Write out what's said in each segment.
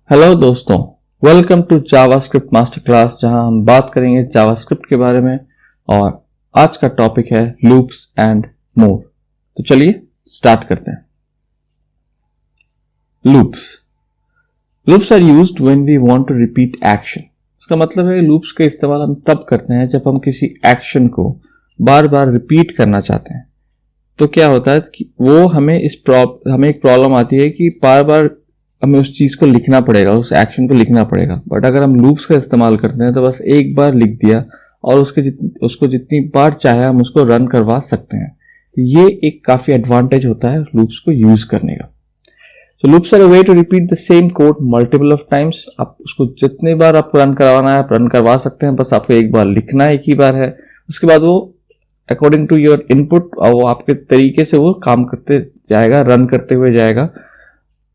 Hello दोस्तों, welcome to JavaScript master class, जहां हम बात करेंगे जावास्क्रिप्ट के बारे में। और आज का टॉपिक है लूप्स एंड मोर। तो चलिए स्टार्ट करते हैं। Loops loops are used when we want to repeat action. इसका मतलब है लूप्स का इस्तेमाल हम तब करते हैं जब हम किसी एक्शन को बार बार रिपीट करना चाहते हैं। तो क्या होता है कि वो हमें एक प्रॉब्लम आती है कि बार बार हमें उस चीज को लिखना पड़ेगा, उस एक्शन को लिखना पड़ेगा। बट अगर हम लूप्स का इस्तेमाल करते हैं तो बस एक बार लिख दिया और उसको जितनी बार चाहे हम उसको रन करवा सकते हैं। तो ये एक काफी एडवांटेज होता है लूप्स को यूज करने का। So loops are a way to repeat the same code multiple of times. आप उसको जितने बार आपको रन करवाना है आप रन करवा सकते हैं, बस आपको एक बार लिखना है, एक ही बार है। उसके बाद वो अकॉर्डिंग टू योर इनपुट और वो आपके तरीके से वो काम करते जाएगा, रन करते हुए जाएगा।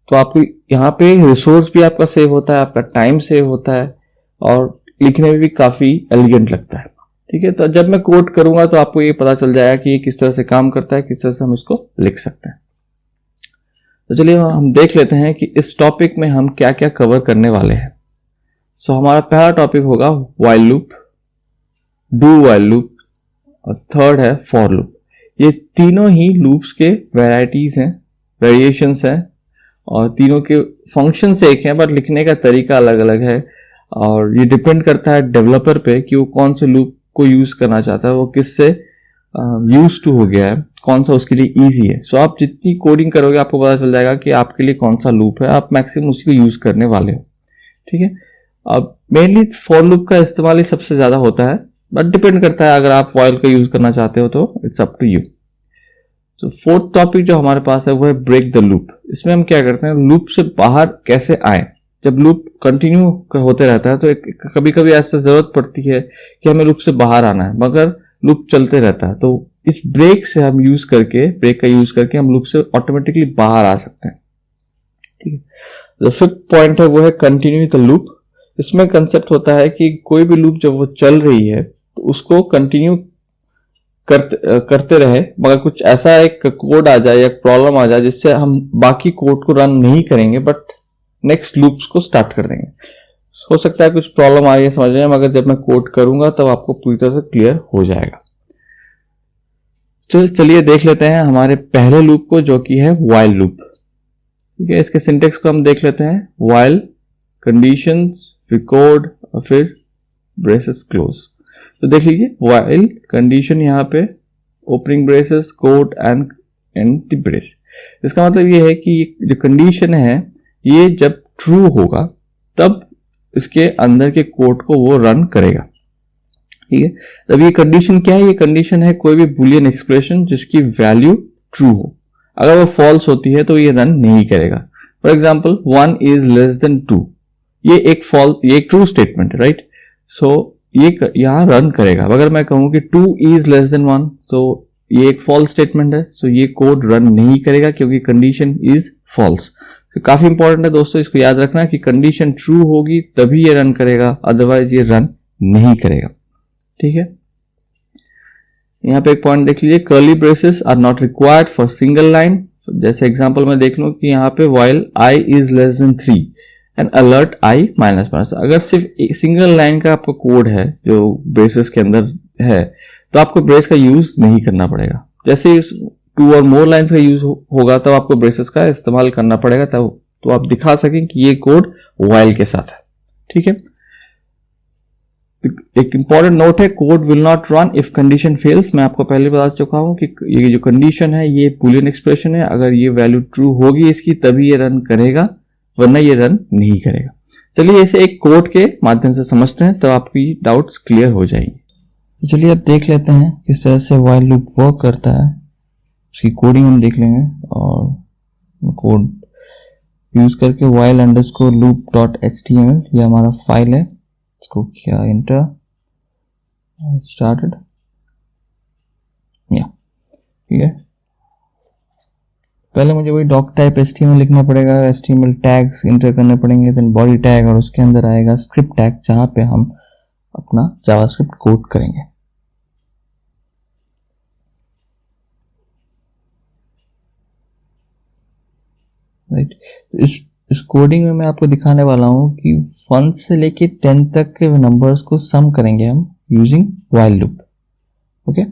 तो आपको यहाँ पे रिसोर्स भी आपका सेव होता है, आपका टाइम सेव होता है और लिखने में भी काफी एलिगेंट लगता है। ठीक है, तो जब मैं कोड करूंगा तो आपको ये पता चल जाएगा कि ये किस तरह से काम करता है, किस तरह से हम इसको लिख सकते हैं। तो चलिए हम देख लेते हैं कि इस टॉपिक में हम क्या क्या कवर करने वाले हैं। सो हमारा पहला टॉपिक होगा while loop, do while loop और थर्ड है फॉर लूप। ये तीनों ही लूप्स के वेराइटीज हैं, वेरिएशंस हैं और तीनों के फंक्शन से एक है, बट लिखने का तरीका अलग अलग है। और ये डिपेंड करता है डेवलपर पे कि वो कौन से लूप को यूज करना चाहता है, वो किससे यूज टू हो गया है, कौन सा उसके लिए इजी है। सो आप जितनी कोडिंग करोगे आपको पता चल जाएगा कि आपके लिए कौन सा लूप है, आप मैक्सिमम उसी को यूज करने वाले हो। ठीक है, अब मेनली फॉर लूप का इस्तेमाल ही सबसे ज्यादा होता है, बट डिपेंड करता है अगर आप व्हाइल का यूज करना चाहते हो तो इट्स अप टू यू। तो फोर्थ टॉपिक जो हमारे पास है वो है ब्रेक द लूप। इसमें हम क्या करते हैं, लूप से बाहर कैसे आए। जब लूप कंटिन्यू होते रहता है तो कभी कभी ऐसा जरूरत पड़ती है कि हमें लूप से बाहर आना है, मगर लूप चलते रहता है। तो इस ब्रेक का यूज करके हम लूप से ऑटोमेटिकली बाहर आ सकते हैं। ठीक है, जो फिफ्थ पॉइंट है वो है कंटिन्यू द लूप। इसमें कंसेप्ट होता है कि कोई भी लूप जब वो चल रही है तो उसको कंटिन्यू करते रहे, मगर कुछ ऐसा एक कोड आ जाए या प्रॉब्लम आ जाए जिससे हम बाकी कोड को रन नहीं करेंगे बट नेक्स्ट लूप्स को स्टार्ट कर देंगे। हो सकता है कुछ प्रॉब्लम आ रही है समझ में, मगर जब मैं कोड करूंगा तब आपको पूरी तरह से क्लियर हो जाएगा। चलिए देख लेते हैं हमारे पहले लूप को, जो कि है व्हाइल लूप। ठीक है, इसके सिंटेक्स को हम देख लेते हैं। व्हाइल कंडीशंस फिर कोड और फिर ब्रेसेस क्लोज। तो देख लीजिए, व्हाइल कंडीशन यहाँ पे opening braces code and the brace. इसका मतलब ये है कि जो कंडीशन है ये जब ट्रू होगा तब इसके अंदर के कोड को वो रन करेगा। ठीक है, अब ये कंडीशन क्या है, ये कंडीशन है कोई भी बुलियन एक्सप्रेशन जिसकी वैल्यू ट्रू हो। अगर वो फॉल्स होती है तो ये रन नहीं करेगा। For example 1 is less then 2, ये एक ट्रू स्टेटमेंट है, राइट। सो ये यहां रन करेगा। अगर मैं कहूं कि 2 इज लेस देन 1, तो ये एक फॉल्स स्टेटमेंट है, सो ये कोड रन नहीं करेगा क्योंकि कंडीशन इज फॉल्स। तो काफी इंपॉर्टेंट है दोस्तों, इसको याद रखना कि कंडीशन ट्रू होगी तभी ये रन करेगा, अदरवाइज ये रन नहीं करेगा। ठीक है, यहां पे एक पॉइंट देख लीजिए, curly braces are not required for single line. जैसे एग्जांपल में देख लूं कि यहाँ पे while i is less than 3 and alert i minus minus. अगर सिर्फ एक सिंगल लाइन का आपका कोड है जो ब्रेसेस के अंदर है तो आपको ब्रेस का यूज नहीं करना पड़ेगा। जैसे 2 और मोर लाइन्स का यूज होगा तब आपको ब्रेसेस का इस्तेमाल करना पड़ेगा, तब तो आप दिखा सकें कि ये कोड व्हाइल के साथ है। ठीक है, एक इंपॉर्टेंट नोट है, code will not run if condition fails. मैं आपको पहले बता चुका हूं कि ये जो कंडीशन है ये बुलियन एक्सप्रेशन है, अगर ये वैल्यू ट्रू होगी इसकी तभी ये रन करेगा, वरना ये रन नहीं करेगा। चलिए इसे एक कोड के माध्यम से समझते हैं तो आपकी डाउट्स क्लियर हो जाएंगे। चलिए अब देख लेते हैं किस तरह से व्हाइल लूप वर्क करता है। उसकी कोडिंग हम देख लेंगे और कोड यूज करके while underscore loop dot HTML ये हमारा फाइल है, इसको किया इंटर, स्टार्टेड। या ठीक है, पहले मुझे वही डॉक टाइप HTML लिखना पड़ेगा, HTML टैग्स इंटर करने पड़ेंगे, देन बॉडी टैग और उसके अंदर आएगा स्क्रिप्ट टैग जहां पे हम अपना जावास्क्रिप्ट कोड करेंगे। राइट, तो इस इस कोडिंग में मैं आपको दिखाने वाला हूँ कि 1 से लेके 10 तक के नंबर्स को सम करेंगे हम यूजिंग व्हाइल लूप। ओके,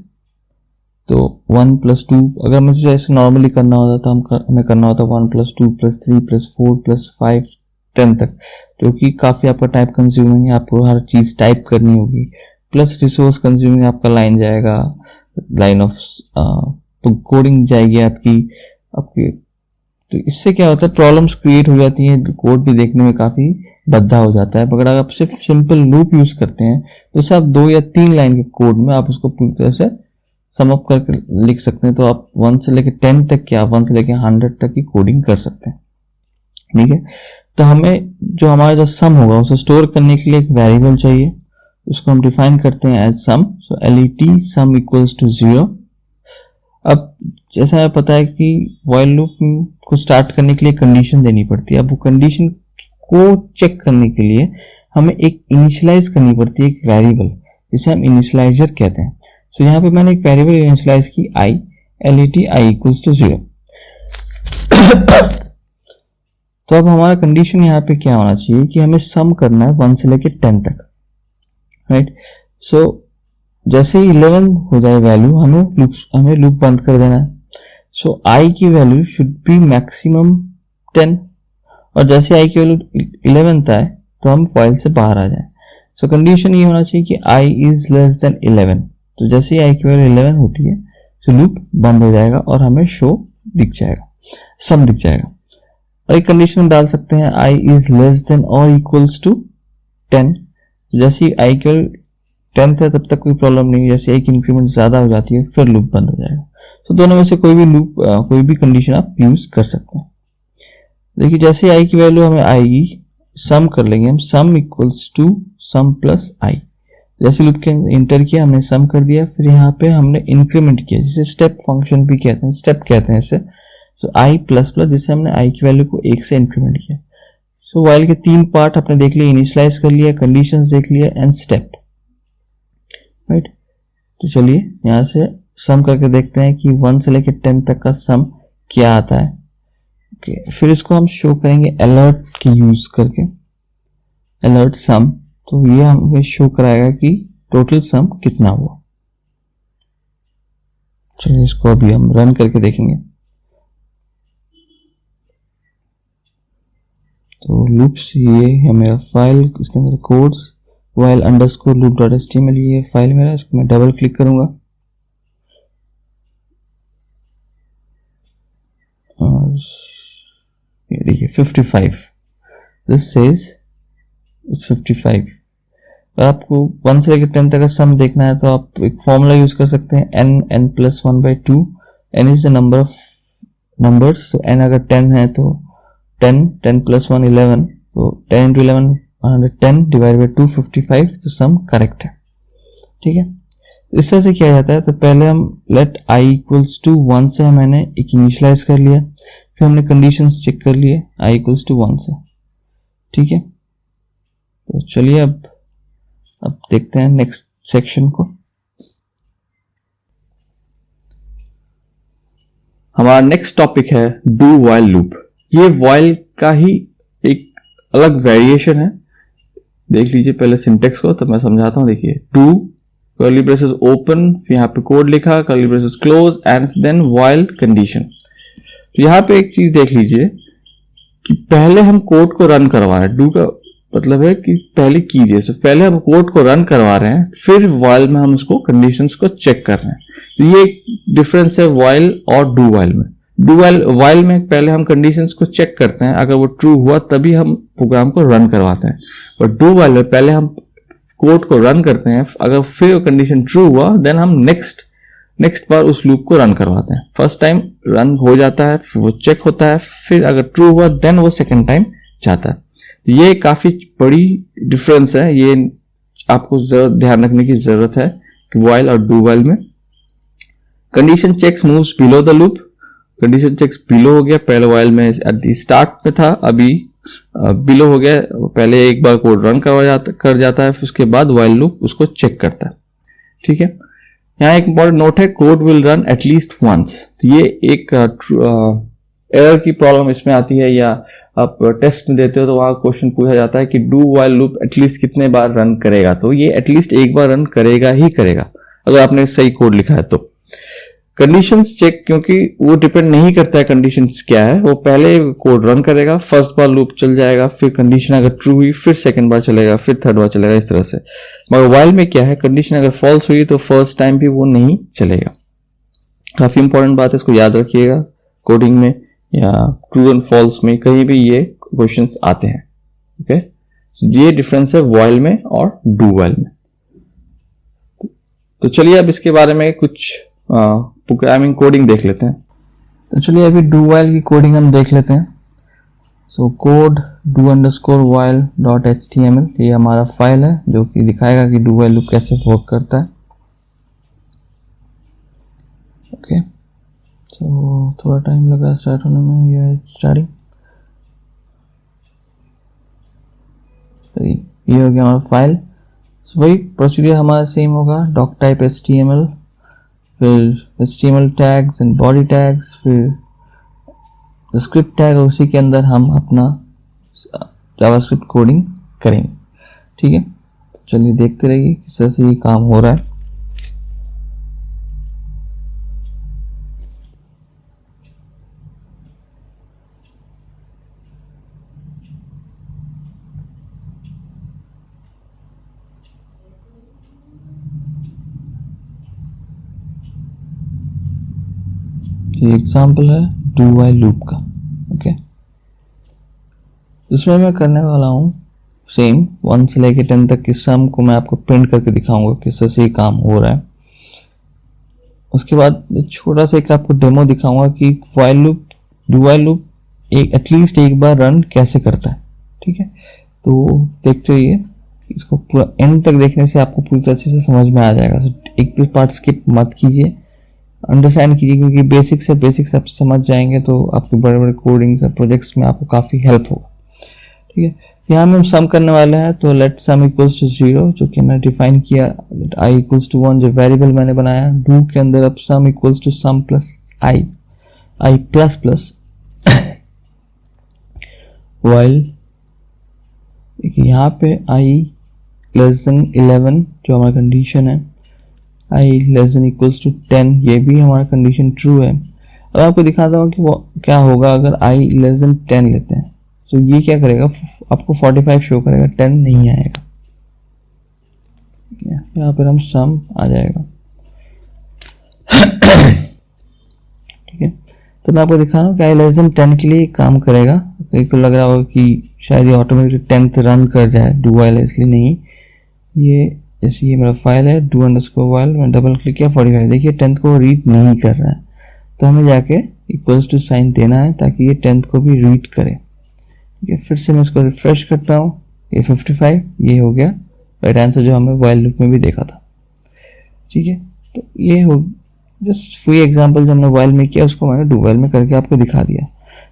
तो 1 + 2 अगर मुझे ऐसे नॉर्मली करना होता तो हमें करना होता 1 + 2 + 3 + 4 + 5 10 तक, जो कि काफ़ी आपका टाइप कंज्यूमिंग है, आपको हर चीज़ टाइप करनी होगी, प्लस रिसोर्स कंज्यूमिंग आपका लाइन जाएगा, लाइन ऑफ कोडिंग जाएगी आपकी। तो इससे क्या होता है, प्रॉब्लम्स क्रिएट हो जाती हैं, कोड भी देखने में काफ़ी भद्दा हो जाता है। मगर अगर आप सिर्फ सिंपल लूप यूज़ करते हैं तो सिर्फ 2 या 3 लाइन के कोड में आप उसको पूरी तरह से सम अप करके लिख सकते हैं। तो आप 1 से लेकर 10 तक क्या 1 से लेकर 100 तक की कोडिंग कर सकते हैं। ठीक है, तो हमें जो हमारा जो सम होगा उसे स्टोर करने के लिए एक वेरिएबल चाहिए, उसको हम डिफाइन करते हैं as sum. So let sum equals to 0। अब जैसा हमें पता है कि व्हाइल लूप को स्टार्ट करने के लिए कंडीशन देनी पड़ती है। अब वो कंडीशन को चेक करने के लिए हमें एक इनिशियलाइज करनी पड़ती है, एक वेरिएबल जिसे हम इनिशियलाइजर कहते हैं। सो यहाँ पे मैंने एक वेरिएबल इनिशियलाइज की i, let i equals to 0। तो अब हमारा कंडीशन यहाँ पे क्या होना चाहिए कि हमें सम करना है 1 से लेके 10 तक, राइट। सो जैसे ही 11 हो जाए वैल्यू हमें लूप बंद कर देना है। सो i की वैल्यू शुड बी मैक्सिमम 10, और जैसे i की वैल्यू 11 आए तो हम व्हाइल से बाहर आ जाए। सो कंडीशन ये होना चाहिए कि i इज लेस देन 11। तो जैसे ही i की वैल्यू 11 होती है तो लूप बंद हो जाएगा और हमें शो दिख जाएगा, सम दिख जाएगा। और एक कंडीशन डाल सकते हैं i इज लेस देन और इक्वल्स टू 10। तो जैसे ही i की वैल्यू 10 है तब तक कोई प्रॉब्लम नहीं, जैसे एक इंक्रीमेंट ज्यादा हो जाती है फिर लूप बंद हो जाएगा। तो दोनों में से कोई भी कंडीशन आप यूज कर सकते हैं। देखिए जैसे i की वैल्यू हमें आएगी, सम कर लेंगे हम, sum equals to sum plus i। जैसे लूप के इंटर किया हमने सम कर दिया, फिर यहाँ पे हमने इंक्रीमेंट किया जिसे स्टेप फंक्शन भी कहते हैं, स्टेप कहते हैं इसे। सो i प्लस प्लस जिससे हमने i की वैल्यू को 1 से इंक्रीमेंट किया। सो व्हाइल के 3 पार्ट आपने देख लिए, इनिशियलाइज कर लिया, कंडीशंस देख लिया एंड स्टेप, राइट। तो चलिए यहाँ से सम करके देखते हैं कि 1 से लेकर 10 तक का सम क्या आता है। ओके, फिर इसको हम शो करेंगे अलर्ट की यूज करके, अलर्ट सम। तो ये हमें शो कराएगा कि टोटल सम कितना हुआ। चलिए इसको अभी हम रन करके देखेंगे। तो लूप्स, ये है मेरा फाइल, इसके अंदर कोड्स while underscore loop.html, ये फाइल मेरा, इसको मैं डबल क्लिक करूंगा और ये देखिए 55, दिस सेज 55। अगर आपको 1 से लेकर 10 तक का सम देखना है तो आप एक फॉर्मूला यूज कर सकते हैं, n plus 1/2। n is the number of numbers, n अगर 10 है तो 10 plus 1 11, तो 10 into 11 110 डिवाइड बाई 255, तो सम करेक्ट है। ठीक है, इस तरह से किया जाता है। तो पहले हम लेट i इक्वल्स टू 1 से मैंने एक इनिशियलाइज कर लिया, फिर हमने कंडीशंस चेक कर लिए i इक्वल्स टू 1 से। ठीक है, तो चलिए अब देखते हैं नेक्स्ट सेक्शन को। हमारा नेक्स्ट टॉपिक है डू व्हाइल लूप। ये व्हाइल का ही एक अलग वेरिएशन है। देख लीजिए पहले सिंटेक्स को, तो मैं समझाता हूं। देखिए, डू कर्ली ब्रेसेस ओपन, फिर यहाँ पे कोड लिखा, curly braces close and then while condition. तो यहाँ पे एक चीज देख लीजिए कि पहले हम कोड को रन करवा रहे हैं। डू का मतलब है कि पहले कीजिए, so पहले हम कोड को रन करवा रहे हैं, फिर व्हाइल में हम उसको कंडीशंस को चेक कर रहे हैं। तो ये डिफरेंस है व्हाइल और डू व्हाइल में। डू व्हाइल में पहले हम कंडीशंस को चेक करते हैं, अगर वो ट्रू हुआ तभी हम प्रोग्राम को रन करवाते हैं। और डू व्हाइल में पहले हम कोड को रन करते हैं, अगर फिर वो कंडीशन ट्रू हुआ देन हम नेक्स्ट बार उस लूप को रन करवाते हैं। फर्स्ट टाइम रन हो जाता है, फिर वो चेक होता है, फिर अगर ट्रू हुआ देन वो सेकेंड टाइम जाता है। ये काफी बड़ी डिफरेंस है, ये आपको ध्यान रखने की जरूरत है कि व्हाइल और डू व्हाइल में। Condition checks moves below the loop, condition checks below हो गया, पहले व्हाइल में एट द स्टार्ट में था, अभी बिलो हो गया। पहले एक बार कोड रन कर जाता है, फिर उसके बाद व्हाइल लूप उसको चेक करता है। ठीक है, यहाँ एक इंपॉर्टेंट नोट है, code will run at least once. ये एक एरर की प्रॉब्लम इसमें आती है, या आप टेस्ट में देते हो तो वहां क्वेश्चन पूछा जाता है कि डू व्हाइल लूप एटलीस्ट कितने बार रन करेगा, तो ये एटलीस्ट एक बार रन करेगा ही करेगा अगर आपने सही कोड लिखा है तो। कंडीशंस चेक, क्योंकि वो डिपेंड नहीं करता है कंडीशंस क्या है, वो पहले कोड रन करेगा, फर्स्ट बार लूप चल जाएगा, फिर कंडीशन अगर ट्रू हुई फिर सेकंड बार चलेगा, फिर थर्ड बार चलेगा, इस तरह से। मगर व्हाइल में क्या है, कंडीशन अगर फॉल्स हुई तो फर्स्ट टाइम भी वो नहीं चलेगा। काफी इंपॉर्टेंट बात है, इसको याद रखिएगा। कोडिंग में या ट्रू एंड फॉल्स में कहीं भी ये क्वेश्चंस आते हैं। ओके, ये डिफरेंस है व्हाइल में और डू व्हाइल में। तो चलिए अब इसके बारे में कुछ प्रोग्रामिंग कोडिंग देख लेते हैं। तो चलिए अभी डू व्हाइल की कोडिंग हम देख लेते हैं। सो कोड do_while.html ये हमारा फाइल है जो कि दिखाएगा कि डू व्हाइल लूप कैसे वर्क करता है। ओके, तो थोड़ा टाइम लग रहा है स्टार्ट होने में, या स्टार्टिंग। तो ये हो गया हमारा फाइल। तो वही प्रोसीजर हमारा सेम होगा, डॉक टाइप HTML, फिर HTML tags and body tags, फिर स्क्रिप्ट टैग, और उसी के अंदर हम अपना जावास्क्रिप्ट कोडिंग करेंगे। ठीक है, तो चलिए देखते रहिए किस तरह से ये काम हो रहा है। ये एग्जाम्पल है डू व्हाइल लूप का। ओके, इसमें मैं करने वाला हूँ सेम 1 से लेके 10 तक की सम को मैं आपको प्रिंट करके दिखाऊंगा किस तरह से ये काम हो रहा है। उसके बाद छोटा सा एक आपको डेमो दिखाऊंगा कि while loop, do while loop at least एक बार रन कैसे करता है। ठीक है, तो देखते रहिए, इसको पूरा एंड तक देखने से आपको पूरी तरह से समझ में आ जाएगा। तो एक भी पार्ट स्किप मत कीजिए, अंडरस्टैंड कीजिए, क्योंकि बेसिक्स आप समझ जाएंगे तो आपके बड़े बड़े कोडिंग प्रोजेक्ट्स में आपको काफ़ी हेल्प होगा। ठीक है, यहाँ में हम सम करने वाले हैं, तो लेट सम इक्वल्स टू 0 जो कि मैंने डिफाइन किया, i इक्वल्स टू 1 जो वेरिएबल मैंने बनाया। डू के अंदर अब sum equals to sum plus i plus plus while, देखिए यहाँ पे i लेस देन 11 जो हमारा कंडीशन है, i less than equals to 10 ये भी हमारा कंडीशन ट्रू है। अब आपको दिखाता हूँ कि वो क्या होगा अगर i लेस देन 10 लेते हैं। तो ये क्या करेगा, आपको 45 शो करेगा, 10 नहीं आएगा। यहाँ पर हम सम आ जाएगा। ठीक है, तो मैं आपको दिखा रहा हूँ कि i लेस देन 10 के लिए काम करेगा। कहीं को लग रहा होगा कि शायद ये ऑटोमेटिकली 10th रन कर जाए, डू व्हाइल इसलिए नहीं। ये जैसे ये मेरा फाइल है do_while, मैं डबल क्लिक किया 45, देखिए 10th को रीड नहीं कर रहा है, तो हमें जाके इक्वल्स टू साइन देना है ताकि ये 10th को भी रीड करे। ठीक है, फिर से मैं इसको रिफ्रेश करता हूँ, ये 55 ये हो गया राइट आंसर जो हमें व्हाइल लूप में भी देखा था। ठीक है, तो ये हो जस्ट फ्री एग्जांपल जो हमने व्हाइल में किया उसको मैंने डू व्हाइल में करके आपको दिखा दिया।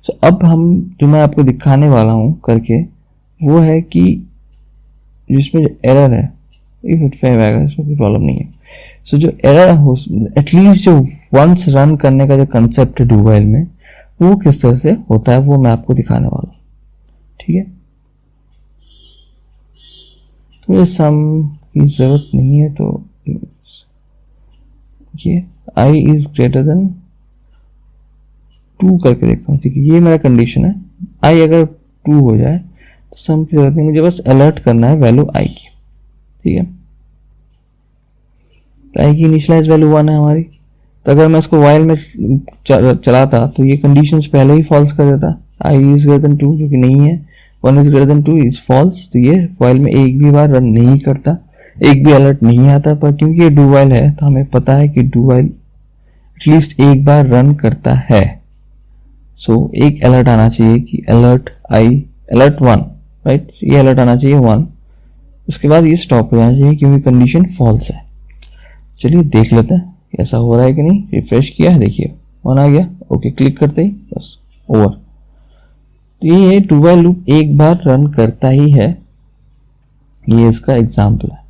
सो अब हम जो मैं आपको दिखाने वाला हूँ करके वो है कि जिसमें जो एरर है ये 55 आएगा, इसमें कोई प्रॉब्लम नहीं है। सो जो एरर हो, एटलीस्ट जो वंस रन करने का जो कंसेप्ट है डू व्हाइल में वो किस तरह से होता है वो मैं आपको दिखाने वाला हूँ। ठीक है, तो ये सम की जरूरत नहीं है, तो ये i इज ग्रेटर देन 2 करके देखता हूँ। ठीक है, ये मेरा कंडीशन है, i अगर 2 हो जाए तो सम की जरूरत नहीं, मुझे बस अलर्ट करना है वैल्यू i की। ठीक है, तो i की इनिशियलाइज वैल्यू 1 है हमारी, तो अगर मैं इसको व्हाइल में चलाता तो ये कंडीशंस पहले ही फॉल्स कर देता। i इज ग्रेटर देन 2 जो कि नहीं है, 1 is greater than 2 is false, तो ये व्हाइल में एक भी बार रन नहीं करता, एक भी अलर्ट नहीं आता। पर क्योंकि ये डू व्हाइल है तो हमें पता है कि डू व्हाइल एटलीस्ट एक बार रन करता है। सो एक अलर्ट आना चाहिए कि अलर्ट 1 राइट, ये अलर्ट आना चाहिए 1, उसके बाद ये स्टॉप हो जाना चाहिए क्योंकि कंडीशन फॉल्स है। चलिए देख लेते हैं ऐसा हो रहा है कि नहीं। रिफ्रेश किया है, देखिए 1 आ गया, ओके क्लिक करते ही बस ओवर। तो ये डू व्हाइल लूप एक बार रन करता ही है, ये इसका एग्जाम्पल है।